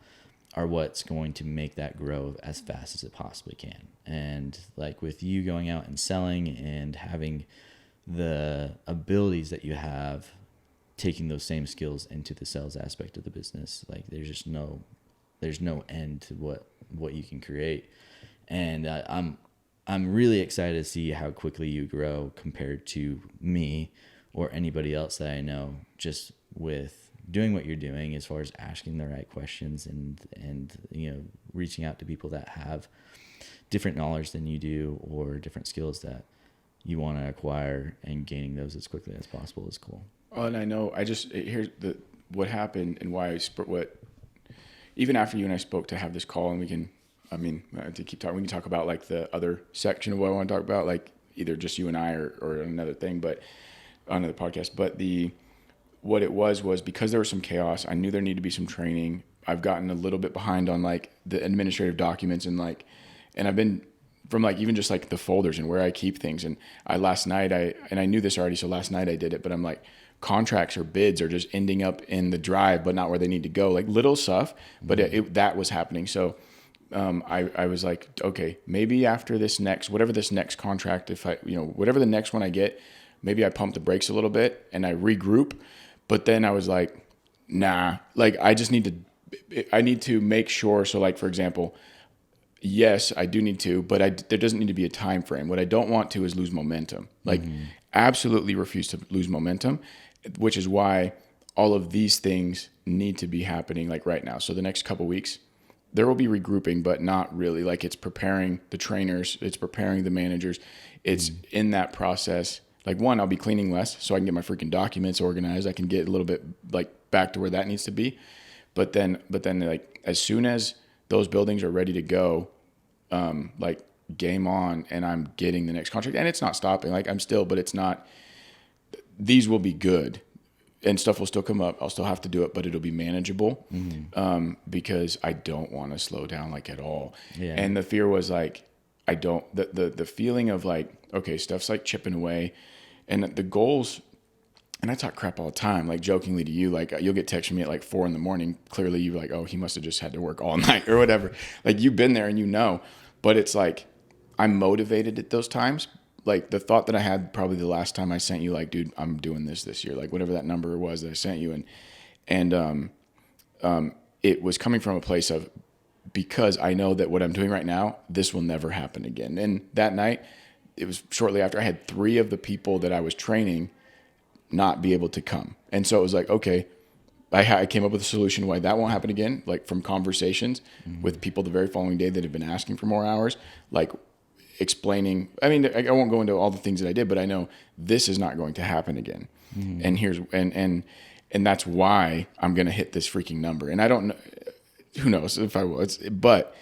are what's going to make that grow as fast as it possibly can. And like with you going out and selling and having the abilities that you have, taking those same skills into the sales aspect of the business, like there's no end to what you can create. And I'm really excited to see how quickly you grow compared to me or anybody else that I know, just with doing what you're doing as far as asking the right questions and reaching out to people that have different knowledge than you do or different skills that you want to acquire, and gaining those as quickly as possible is cool. Oh, and I know here's what happened and why even after you and I spoke to have this call, and to keep talking, we can talk about like the other section of what I want to talk about, like either just you and I or another thing, but on the podcast. But what it was because there was some chaos. I knew there needed to be some training. I've gotten a little bit behind on like the administrative documents and I've been from like even just like the folders and where I keep things. And last night I knew this already, so last night I did it, but I'm like, contracts or bids are just ending up in the drive, but not where they need to go. Like little stuff, but that was happening. So I was like, okay, maybe after whatever this next contract, whatever the next one I get, maybe I pump the brakes a little bit and I regroup. But then I was like, nah, like I need to make sure. So like, for example, yes, I do need to, but there doesn't need to be a time frame. What I don't want to is lose momentum. Like absolutely refuse to lose momentum, which is why all of these things need to be happening like right now. So the next couple weeks, there will be regrouping, but not really. Like it's preparing the trainers, it's preparing the managers. It's in that process. Like one, I'll be cleaning less so I can get my freaking documents organized. I can get a little bit like back to where that needs to be. But then like as soon as those buildings are ready to go, like game on, and I'm getting the next contract, and it's not stopping. Like but it's not, these will be good and stuff will still come up. I'll still have to do it, but it'll be manageable. Because I don't want to slow down like at all. Yeah. And the fear was like, I don't, the feeling of like, okay, stuff's like chipping away and the goals, and I talk crap all the time, like jokingly to you, like you'll get text from me at like 4 a.m. Clearly you're like, oh, he must've just had to work all night or whatever. Like you've been there and you know, but it's like, I'm motivated at those times. Like the thought that I had probably the last time I sent you, like, dude, I'm doing this year, like whatever that number was that I sent you. And it was coming from a place of, because I know that what I'm doing right now, this will never happen again. And that night, it was shortly after, I had 3 of the people that I was training not be able to come. And so it was like, okay, I came up with a solution why that won't happen again, like from conversations with people the very following day that have been asking for more hours, like explaining, I mean, I won't go into all the things that I did, but I know this is not going to happen again. And here's, and that's why I'm going to hit this freaking number. And I don't know, who knows if I will, but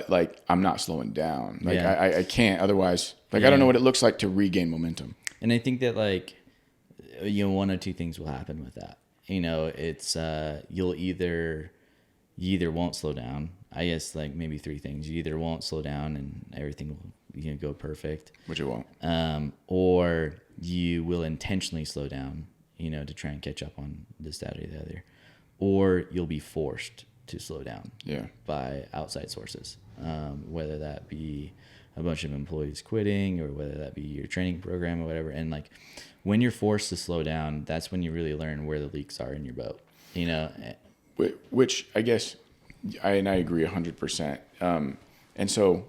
like, I'm not slowing down. Like I can't otherwise, like, I don't know what it looks like to regain momentum. And I think that like, one or two things will happen with that. It's you either won't slow down. I guess like maybe 3 things. You either won't slow down and everything will go perfect, Which it won't. or you will intentionally slow down, to try and catch up on this, that, or the other, or you'll be forced to slow down by outside sources, whether that be a bunch of employees quitting or whether that be your training program or whatever. And like, when you're forced to slow down, that's when you really learn where the leaks are in your boat, Which I guess, I agree 100%. And so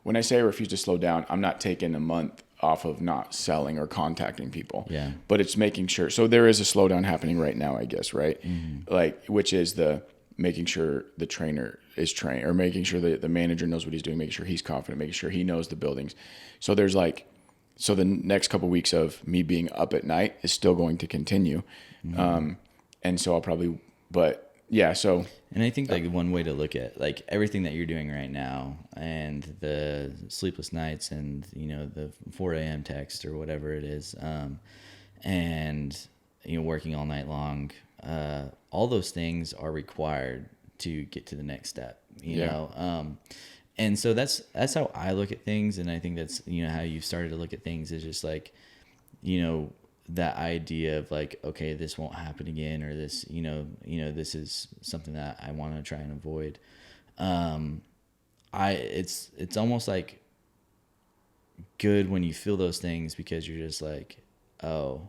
when I say I refuse to slow down, I'm not taking a month off of not selling or contacting people. Yeah. But it's making sure. So there is a slowdown happening right now, I guess, right? Like, which is the making sure the trainer is trained, or making sure that the manager knows what he's doing, making sure he's confident, making sure he knows the buildings. So there's like, so the next couple of weeks of me being up at night is still going to continue. And so I'll probably, but yeah, so. And I think like one way to look at like everything that you're doing right now and the sleepless nights and, the 4 a.m. text or whatever it is, and, working all night long, all those things are required to get to the next step, you know? And so that's how I look at things. And I think that's, how you started to look at things is just like, that idea of like, okay, this won't happen again, or this, this is something that I want to try and avoid. It's almost like good when you feel those things, because you're just like, oh,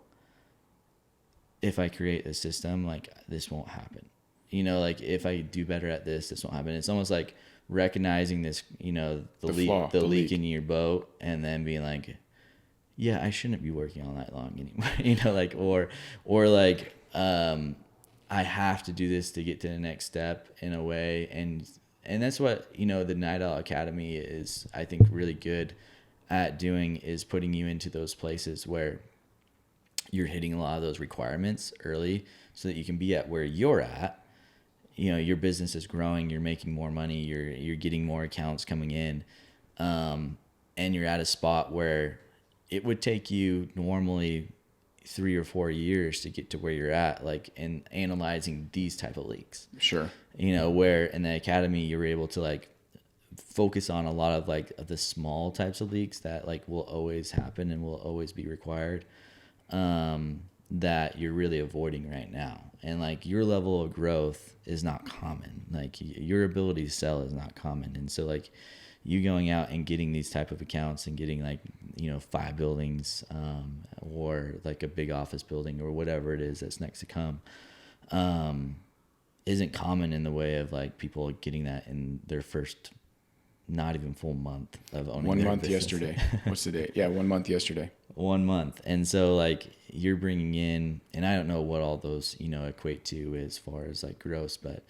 if I create this system, like this won't happen. Like if I do better at this won't happen. It's almost like recognizing this, the leak in your boat, and then being like, yeah, I shouldn't be working all night long anymore. Like, or like, I have to do this to get to the next step in a way. And that's what, the Night Owl Academy is, I think, really good at doing, is putting you into those places where you're hitting a lot of those requirements early so that you can be at where you're at. Your business is growing, you're making more money, you're getting more accounts coming in. And you're at a spot where it would take you normally 3 or 4 years to get to where you're at, like in analyzing these type of leaks. Sure. Where in the academy you're able to like focus on a lot of like the small types of leaks that like will always happen and will always be required, that you're really avoiding right now. And like your level of growth is not common. Like your ability to sell is not common. And so like you going out and getting these type of accounts and getting like, 5 buildings, or like a big office building or whatever it is that's next to come, isn't common in the way of like people getting that in their first, not even full month of owning 1 their month business. yesterday. What's the date? Yeah. 1 month yesterday. 1 month. And so like you're bringing in, and I don't know what all those, equate to as far as like gross, but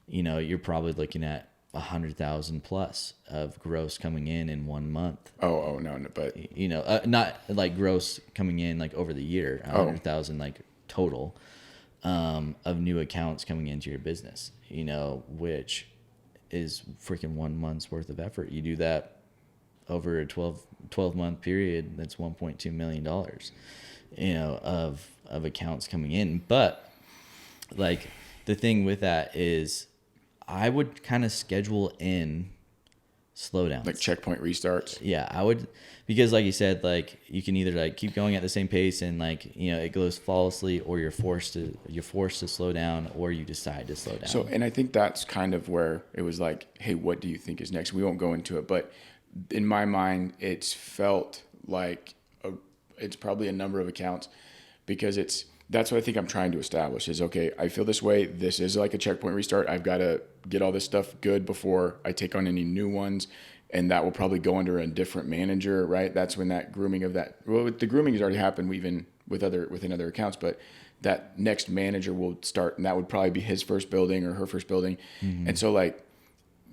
you're probably looking at 100,000 plus of gross coming in 1 month. Oh no, but not like gross coming in like over the year, 100,000 like total, of new accounts coming into your business, which is freaking 1 month's worth of effort. You do that over a 12 month period, that's $1.2 million, of accounts coming in. But like the thing with that is I would kind of schedule in slowdowns. Like checkpoint restarts. Yeah, I would, because like you said, like you can either like keep going at the same pace and like, you know, it goes flawlessly, or you're forced to slow down, or you decide to slow down. So, and I think that's kind of where it was like, hey, what do you think is next? We won't go into it, but in my mind, it's felt like it's probably a number of accounts, because that's what I think I'm trying to establish is, okay, I feel this way. This is like a checkpoint restart. I've got to get all this stuff good before I take on any new ones. And that will probably go under a different manager, right? That's when that grooming of that, well, the grooming has already happened even within other accounts, but that next manager will start, and that would probably be his first building or her first building. Mm-hmm. And so like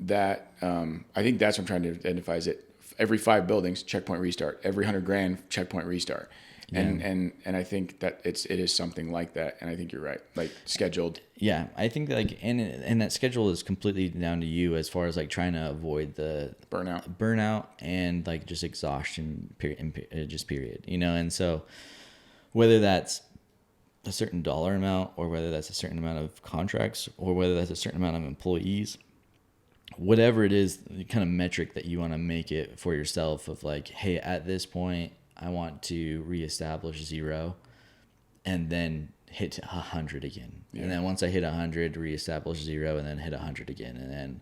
that, I think that's what I'm trying to identify, is it every 5 buildings, checkpoint restart, every $100,000 checkpoint restart. Yeah. And I think that it is something like that. And I think you're right, like scheduled. Yeah, I think like, and that schedule is completely down to you as far as like trying to avoid the burnout and like just exhaustion period, you know? And so whether that's a certain dollar amount, or whether that's a certain amount of contracts, or whether that's a certain amount of employees, whatever it is, the kind of metric that you want to make it for yourself of like, hey, at this point, I want to reestablish 0 and then hit 100 again. Yeah. And then once I hit 100, reestablish 0 and then hit 100 again. And then,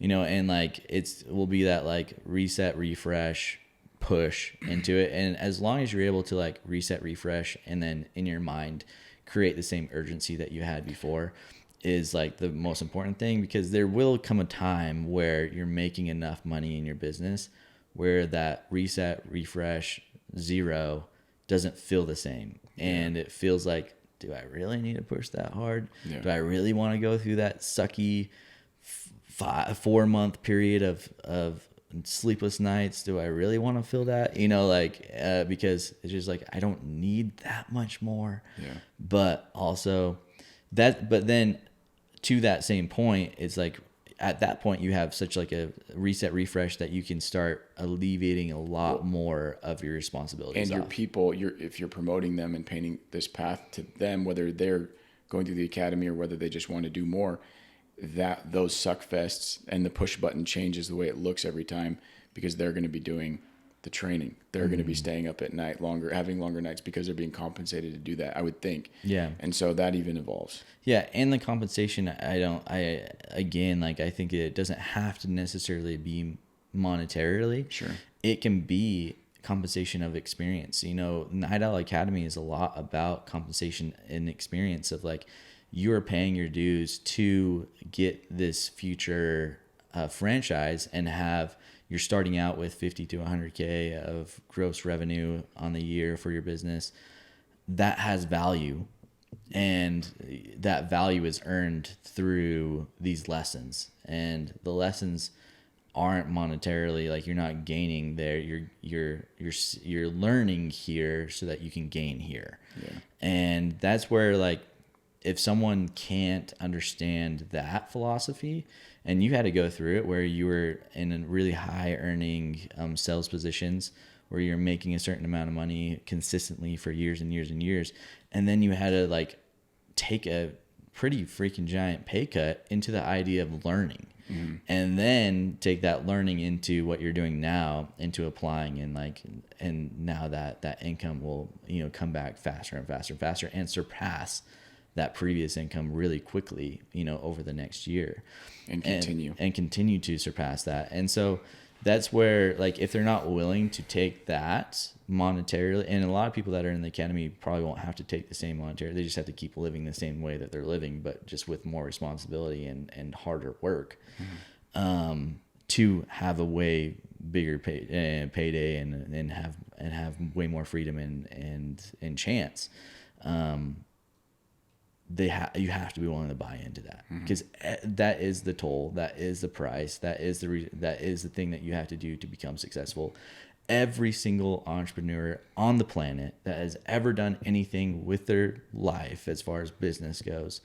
you know, and like it will be that like reset, refresh, push into it. And as long as you're able to like reset, refresh, and then in your mind create the same urgency that you had before, is like the most important thing, because there will come a time where you're making enough money in your business where that reset, refresh, 0 doesn't feel the same. And it feels like, do I really need to push that hard? Yeah. Do I really want to go through that sucky 4-month period of sleepless nights? Do I really want to feel that? You know, like, because it's just like, I don't need that much more. Yeah. But also but then to that same point, it's like, at that point you have such like a reset, refresh that you can start alleviating a lot more of your responsibilities. And your people, if you're promoting them and painting this path to them, whether they're going through the academy or whether they just want to do more, that those suck fests and the push button changes the way it looks every time, because they're going to be doing the training. They're going to be staying up at night having longer nights, because they're being compensated to do that, I would think. Yeah. And so that even evolves. Yeah. And the compensation, I think it doesn't have to necessarily be monetarily. Sure. It can be compensation of experience. You know, Night Owl Academy is a lot about compensation and experience of like, you're paying your dues to get this future franchise and you're starting out with 50 to 100K of gross revenue on the year for your business. That has value, and that value is earned through these lessons. And the lessons aren't monetarily, like you're not gaining there. You're learning here so that you can gain here. Yeah. And that's where, like, if someone can't understand that philosophy, and you had to go through it where you were in a really high earning sales positions where you're making a certain amount of money consistently for years and years and years, and then you had to like take a pretty freaking giant pay cut into the idea of learning, and then take that learning into what you're doing now, into applying, and now that income will, you know, come back faster and faster and faster and surpass that previous income really quickly, you know, over the next year, and continue to surpass that. And so that's where, like, if they're not willing to take that monetarily, and a lot of people that are in the academy probably won't have to take the same monetary, they just have to keep living the same way that they're living, but just with more responsibility and harder work, to have a way bigger payday and have way more freedom and chance. You have to be willing to buy into that, because that is the toll, that is the price, that is the thing that you have to do to become successful. Every single entrepreneur on the planet that has ever done anything with their life as far as business goes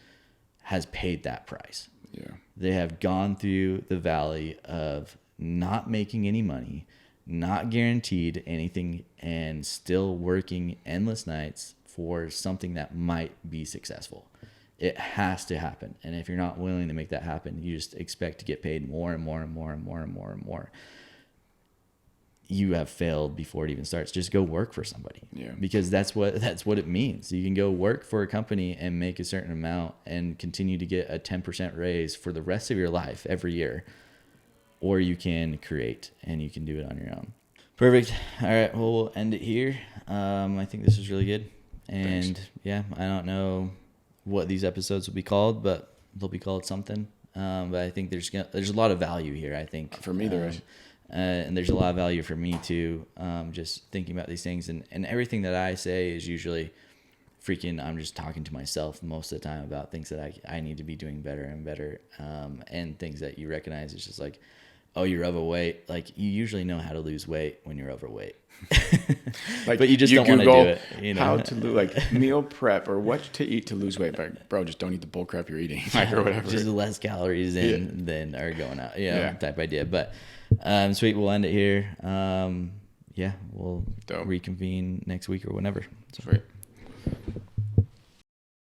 has paid that price. Yeah. They have gone through the valley of not making any money, not guaranteed anything, and still working endless nights for something that might be successful. It has to happen. And if you're not willing to make that happen, you just expect to get paid more and more and more and more and more and more. You have failed before it even starts. Just go work for somebody. Yeah. Because that's what it means. You can go work for a company and make a certain amount and continue to get a 10% raise for the rest of your life every year. Or you can create, and you can do it on your own. Perfect. All right. Well, we'll end it here. I think this is really good. And Thanks. yeah, I don't know what these episodes will be called, but they'll be called something. But I think there's a lot of value here, I think. For me, there is. And there's a lot of value for me too, just thinking about these things. And everything that I say is usually I'm just talking to myself most of the time about things that I need to be doing better and better. And things that you recognize. It's just like, oh, you're overweight. Like, you usually know how to lose weight when you're overweight. Like, but you just don't want to do it. You know? How to lose, like, meal prep or what to eat to lose weight. But, bro, just don't eat the bull crap you're eating, like, or whatever. Just less calories in than are going out, Yeah. type idea. But sweet, we'll end it here. We'll reconvene next week or whenever. Sweet.